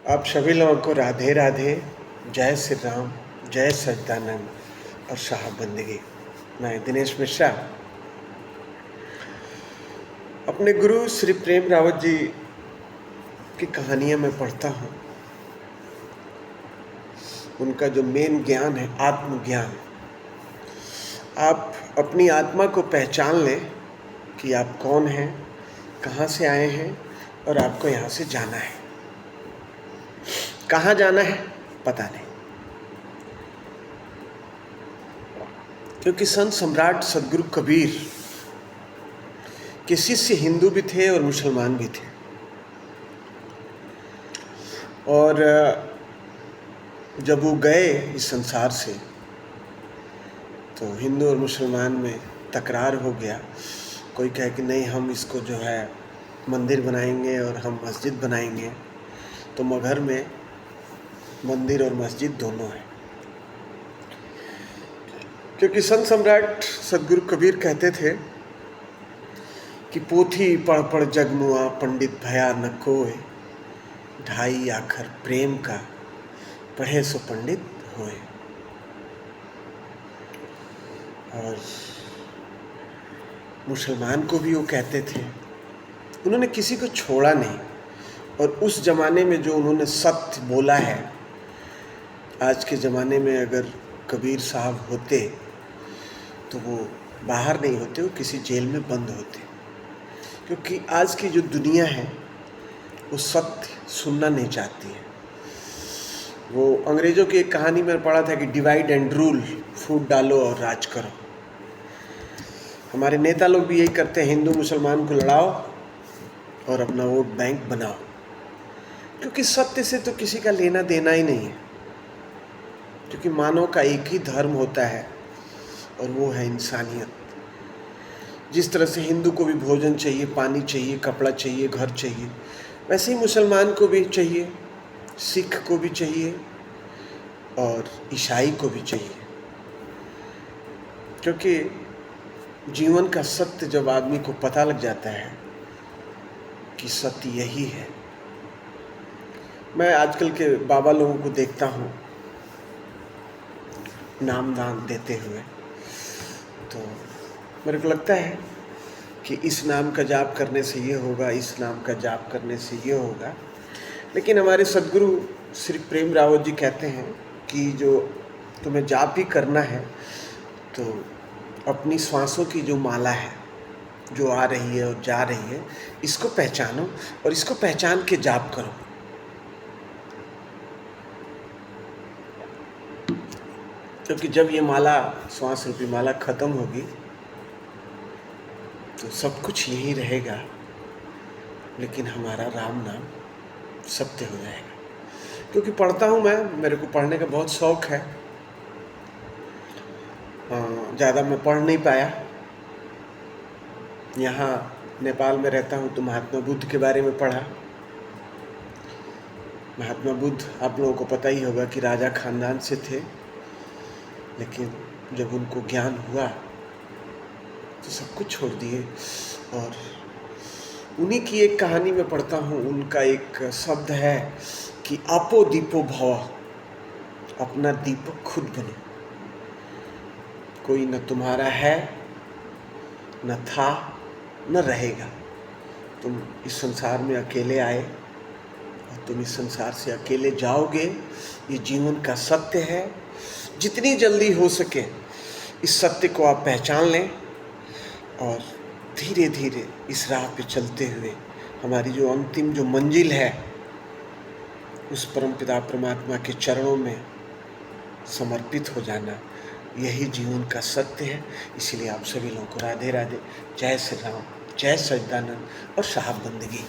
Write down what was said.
आप सभी लोगों को राधे राधे, जय श्री राम, जय सच्चिदानंद और साहब बंदगी। मैं दिनेश मिश्रा अपने गुरु श्री प्रेम रावत जी की कहानियाँ मैं पढ़ता हूँ। उनका जो मेन ज्ञान है आत्मज्ञान। आप अपनी आत्मा को पहचान लें कि आप कौन हैं, कहाँ से आए हैं और आपको यहाँ से जाना है। कहाँ जाना है पता नहीं, क्योंकि संत सम्राट सदगुरु कबीर के शिष्य हिंदू भी थे और मुसलमान भी थे। और जब वो गए इस संसार से तो हिंदू और मुसलमान में तकरार हो गया। कोई कहे कि नहीं, हम इसको जो है मंदिर बनाएंगे और हम मस्जिद बनाएंगे। तो मगहर में मंदिर और मस्जिद दोनों है, क्योंकि संत सम्राट सदगुरु कबीर कहते थे कि पोथी पढ़ पढ़ जगमुआ, पंडित भया न कोय, ढाई आखर प्रेम का, पढ़े सो पंडित होए। और मुसलमान को भी वो कहते थे। उन्होंने किसी को छोड़ा नहीं। और उस ज़माने में जो उन्होंने सत्य बोला है, आज के ज़माने में अगर कबीर साहब होते तो वो बाहर नहीं होते, वो किसी जेल में बंद होते। क्योंकि आज की जो दुनिया है वो सत्य सुनना नहीं चाहती है। वो अंग्रेज़ों की एक कहानी में पढ़ा था कि डिवाइड एंड रूल, फूट डालो और राज करो। हमारे नेता लोग भी यही करते हैं, हिंदू मुसलमान को लड़ाओ और अपना वोट बैंक बनाओ। क्योंकि सत्य से तो किसी का लेना देना ही नहीं है, क्योंकि मानव का एक ही धर्म होता है और वो है इंसानियत। जिस तरह से हिंदू को भी भोजन चाहिए, पानी चाहिए, कपड़ा चाहिए, घर चाहिए, वैसे ही मुसलमान को भी चाहिए, सिख को भी चाहिए और ईसाई को भी चाहिए। क्योंकि जीवन का सत्य जब आदमी को पता लग जाता है कि सत्य यही है। मैं आजकल के बाबा लोगों को देखता हूँ नाम दान देते हुए, तो मेरे को लगता है कि इस नाम का जाप करने से ये होगा, इस नाम का जाप करने से ये होगा। लेकिन हमारे सदगुरु श्री प्रेम रावत जी कहते हैं कि जो तुम्हें जाप ही करना है तो अपनी श्वासों की जो माला है, जो आ रही है और जा रही है, इसको पहचानो और इसको पहचान के जाप करो। क्योंकि जब ये माला, श्वास रूपी माला खत्म होगी तो सब कुछ यही रहेगा, लेकिन हमारा राम नाम सत्य हो जाएगा। क्योंकि पढ़ता हूँ मैं, मेरे को पढ़ने का बहुत शौक़ है। ज़्यादा मैं पढ़ नहीं पाया। यहाँ नेपाल में रहता हूँ तो महात्मा बुद्ध के बारे में पढ़ा। महात्मा बुद्ध आप लोगों को पता ही होगा कि राजा खानदान से थे, लेकिन जब उनको ज्ञान हुआ तो सब कुछ छोड़ दिए। और उन्हीं की एक कहानी में पढ़ता हूँ, उनका एक शब्द है कि आपो दीपो भव, अपना दीपक खुद बनो। कोई न तुम्हारा है, न था, न रहेगा। तुम इस संसार में अकेले आए और तुम इस संसार से अकेले जाओगे। ये जीवन का सत्य है। जितनी जल्दी हो सके इस सत्य को आप पहचान लें और धीरे धीरे इस राह पे चलते हुए हमारी जो अंतिम जो मंजिल है उस परमपिता परमात्मा के चरणों में समर्पित हो जाना, यही जीवन का सत्य है। इसीलिए आप सभी लोगों को राधे राधे, जय श्री राम, जय सच्चिदानंद और साहब बंदगी।